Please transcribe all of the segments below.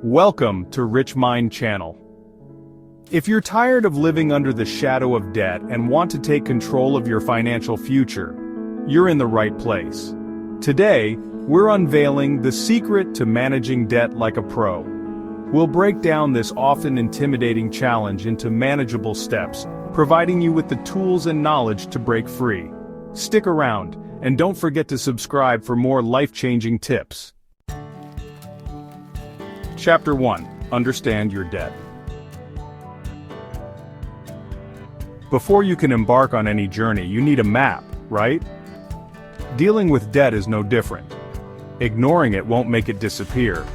Welcome to Rich Mind Channel. If you're tired of living under the shadow of debt and want to take control of your financial future, you're in the right place. Today, we're unveiling the secret to managing debt like a pro. We'll break down this often intimidating challenge into manageable steps, providing you with the tools and knowledge to break free. Stick around, and don't forget to subscribe for more life-changing tips. Chapter 1. Understand your debt. Before you can embark on any journey, you need a map, right? Dealing with debt is no different. Ignoring it won't make it disappear.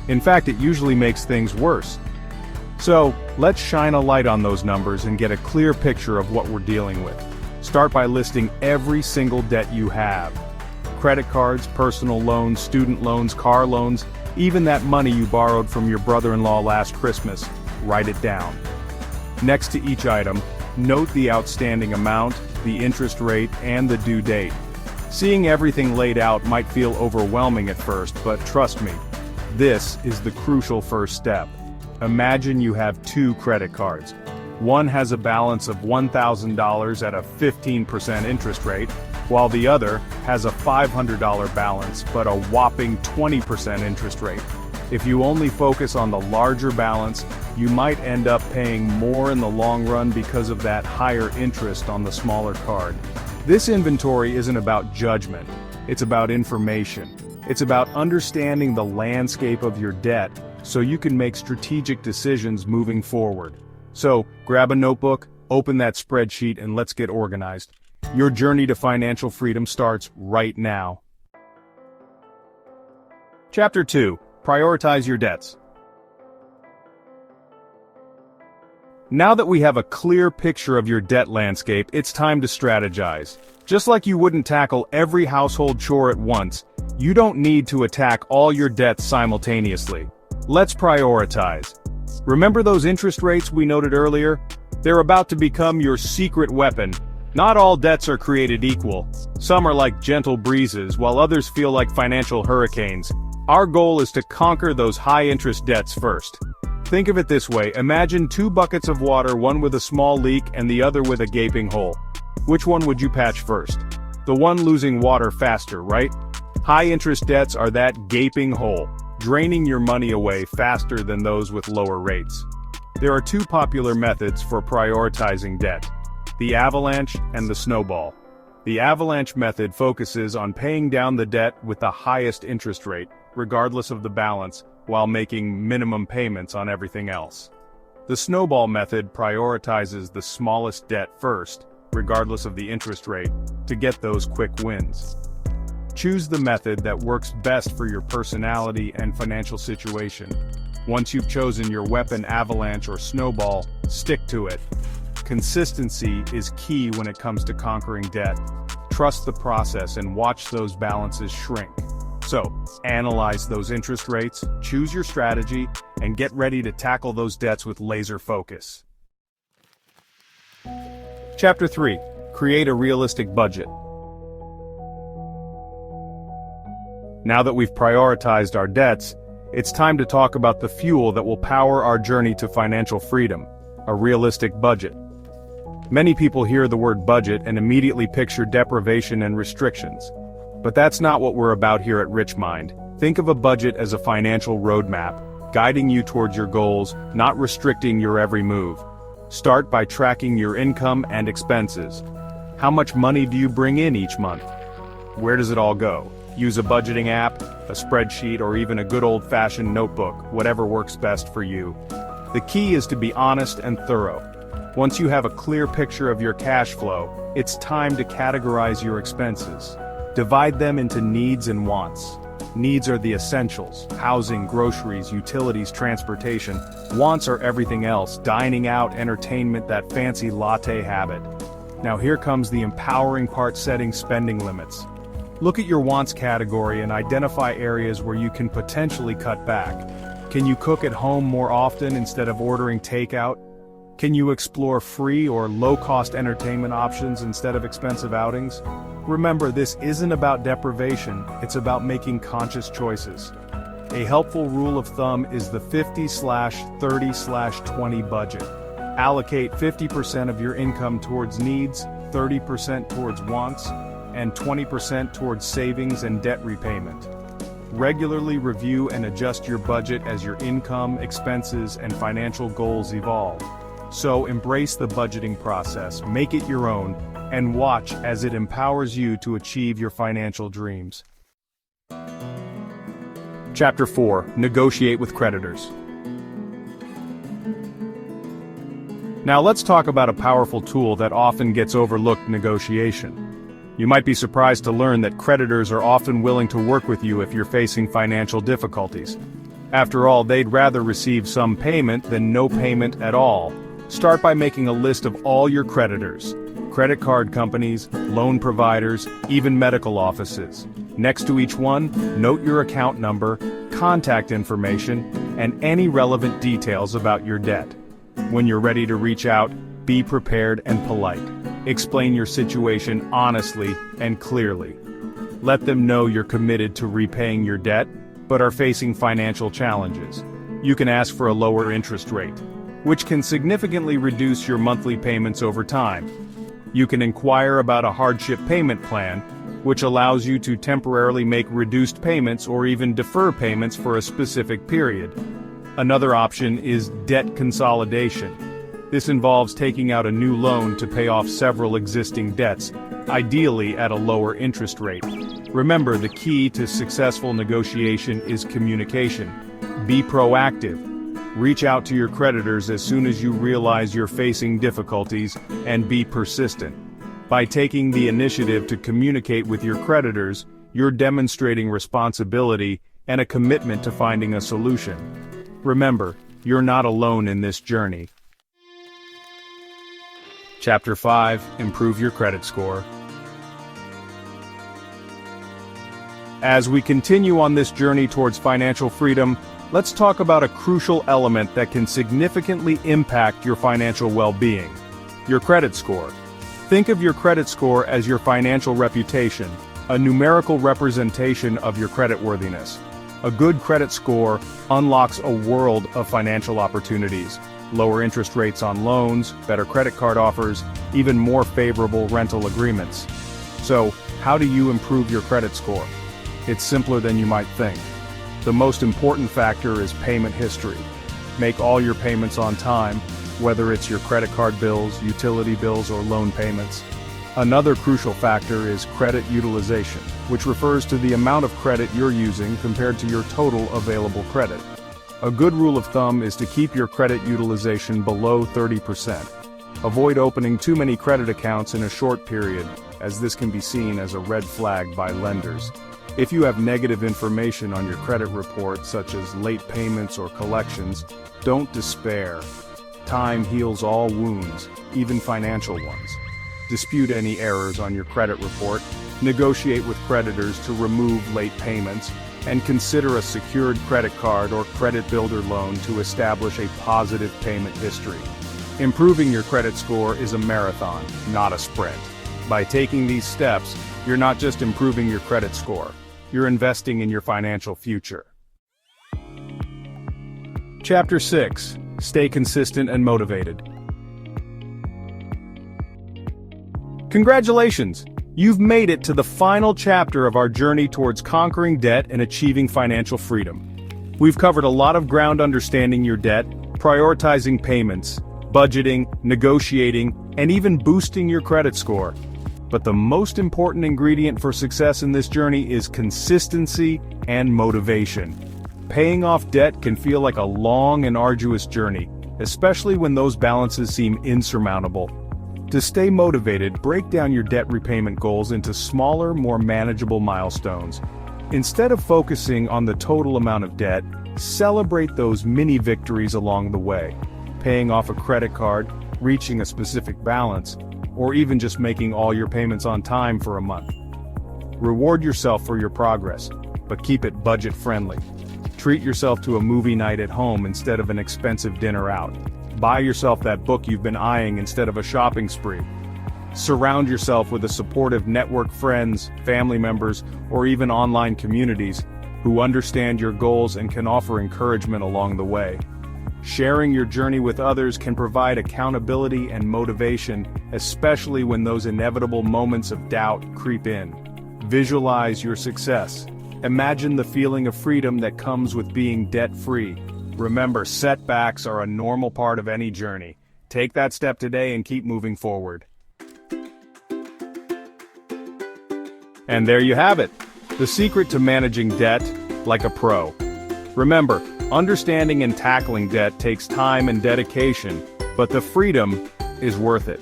In fact, it usually makes things worse. So, let's shine a light on those numbers and get a clear picture of what we're dealing with. Start by listing every single debt you have. Credit cards, personal loans, student loans, car loans, even that money you borrowed from your brother-in-law last Christmas. Write it down. Next to each item, note the outstanding amount, the interest rate, and the due date. Seeing everything laid out might feel overwhelming at first, but trust me, this is the crucial first step. Imagine you have two credit cards. One has a balance of $1,000 at a 15% interest rate, while the other has a $500 balance but a whopping 20% interest rate. If you only focus on the larger balance, you might end up paying more in the long run because of that higher interest on the smaller card. This inventory isn't about judgment, it's about information. It's about understanding the landscape of your debt so you can make strategic decisions moving forward. So, grab a notebook, open that spreadsheet, and let's get organized. Your journey to financial freedom starts right now. Chapter 2. Prioritize your debts. Now that we have a clear picture of your debt landscape, it's time to strategize. Just like you wouldn't tackle every household chore at once, you don't need to attack all your debts simultaneously. Let's prioritize. Remember those interest rates we noted earlier? They're about to become your secret weapon. Not all debts are created equal. Some are like gentle breezes, while others feel like financial hurricanes. Our goal is to conquer those high-interest debts first. Think of it this way, imagine two buckets of water, one with a small leak and the other with a gaping hole. Which one would you patch first? The one losing water faster, right? High-interest debts are that gaping hole, draining your money away faster than those with lower rates. There are two popular methods for prioritizing debt: the avalanche and the snowball. The avalanche method focuses on paying down the debt with the highest interest rate, regardless of the balance, while making minimum payments on everything else. The snowball method prioritizes the smallest debt first, regardless of the interest rate, to get those quick wins. Choose the method that works best for your personality and financial situation. Once you've chosen your weapon, avalanche or snowball, stick to it. Consistency is key when it comes to conquering debt. Trust the process and watch those balances shrink. So, analyze those interest rates, choose your strategy, and get ready to tackle those debts with laser focus. Chapter 3. Create a realistic budget. Now that we've prioritized our debts, it's time to talk about the fuel that will power our journey to financial freedom: a realistic budget. Many people hear the word budget and immediately picture deprivation and restrictions. But that's not what we're about here at Rich Mind. Think of a budget as a financial roadmap, guiding you towards your goals, not restricting your every move. Start by tracking your income and expenses. How much money do you bring in each month? Where does it all go? Use a budgeting app, a spreadsheet, or even a good old-fashioned notebook, whatever works best for you. The key is to be honest and thorough. Once you have a clear picture of your cash flow, it's time to categorize your expenses. Divide them into needs and wants. Needs are the essentials: housing, groceries, utilities, transportation. Wants are everything else: dining out, entertainment, that fancy latte habit. Now here comes the empowering part: setting spending limits. Look at your wants category and identify areas where you can potentially cut back. Can you cook at home more often instead of ordering takeout? Can you explore free or low-cost entertainment options instead of expensive outings? Remember, this isn't about deprivation, it's about making conscious choices. A helpful rule of thumb is the 50/30/20 budget. Allocate 50% of your income towards needs, 30% towards wants, and 20% towards savings and debt repayment. Regularly review and adjust your budget as your income, expenses, and financial goals evolve. So embrace the budgeting process, make it your own, and watch as it empowers you to achieve your financial dreams. Chapter 4. Negotiate with creditors. Now let's talk about a powerful tool that often gets overlooked: negotiation. You might be surprised to learn that creditors are often willing to work with you if you're facing financial difficulties. After all, they'd rather receive some payment than no payment at all. Start by making a list of all your creditors: credit card companies, loan providers, even medical offices. Next to each one, note your account number, contact information, and any relevant details about your debt. When you're ready to reach out, be prepared and polite. Explain your situation honestly and clearly. Let them know you're committed to repaying your debt, but are facing financial challenges. You can ask for a lower interest rate, which can significantly reduce your monthly payments over time. You can inquire about a hardship payment plan, which allows you to temporarily make reduced payments or even defer payments for a specific period. Another option is debt consolidation. This involves taking out a new loan to pay off several existing debts, ideally at a lower interest rate. Remember, the key to successful negotiation is communication. Be proactive. Reach out to your creditors as soon as you realize you're facing difficulties, and be persistent. By taking the initiative to communicate with your creditors, you're demonstrating responsibility and a commitment to finding a solution. Remember, you're not alone in this journey. Chapter 5. Improve your credit score. As we continue on this journey towards financial freedom, let's talk about a crucial element that can significantly impact your financial well-being: your credit score. Think of your credit score as your financial reputation, a numerical representation of your creditworthiness. A good credit score unlocks a world of financial opportunities: lower interest rates on loans, better credit card offers, even more favorable rental agreements. So, how do you improve your credit score? It's simpler than you might think. The most important factor is payment history. Make all your payments on time, whether it's your credit card bills, utility bills, or loan payments. Another crucial factor is credit utilization, which refers to the amount of credit you're using compared to your total available credit. A good rule of thumb is to keep your credit utilization below 30%. Avoid opening too many credit accounts in a short period, as this can be seen as a red flag by lenders. If you have negative information on your credit report, such as late payments or collections, don't despair. Time heals all wounds, even financial ones. Dispute any errors on your credit report, negotiate with creditors to remove late payments, and consider a secured credit card or credit builder loan to establish a positive payment history. Improving your credit score is a marathon, not a sprint. By taking these steps, you're not just improving your credit score, you're investing in your financial future. Chapter 6. Stay consistent and motivated. Congratulations! You've made it to the final chapter of our journey towards conquering debt and achieving financial freedom. We've covered a lot of ground understanding your debt, prioritizing payments, budgeting, negotiating, and even boosting your credit score. But the most important ingredient for success in this journey is consistency and motivation. Paying off debt can feel like a long and arduous journey, especially when those balances seem insurmountable. To stay motivated, break down your debt repayment goals into smaller, more manageable milestones. Instead of focusing on the total amount of debt, celebrate those mini victories along the way. Paying off a credit card, reaching a specific balance, or even just making all your payments on time for a month. Reward yourself for your progress, but keep it budget-friendly. Treat yourself to a movie night at home instead of an expensive dinner out. Buy yourself that book you've been eyeing instead of a shopping spree. Surround yourself with a supportive network, friends, family members, or even online communities who understand your goals and can offer encouragement along the way. Sharing your journey with others can provide accountability and motivation, especially when those inevitable moments of doubt creep in. Visualize your success. Imagine the feeling of freedom that comes with being debt-free. Remember, setbacks are a normal part of any journey. Take that step today and keep moving forward. And there you have it. The secret to managing debt like a pro. Remember, understanding and tackling debt takes time and dedication, but the freedom is worth it.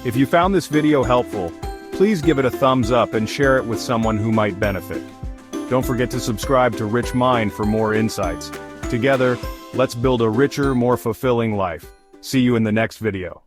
If you found this video helpful, please give it a thumbs up and share it with someone who might benefit. Don't forget to subscribe to Rich Mind for more insights. Together, let's build a richer, more fulfilling life. See you in the next video.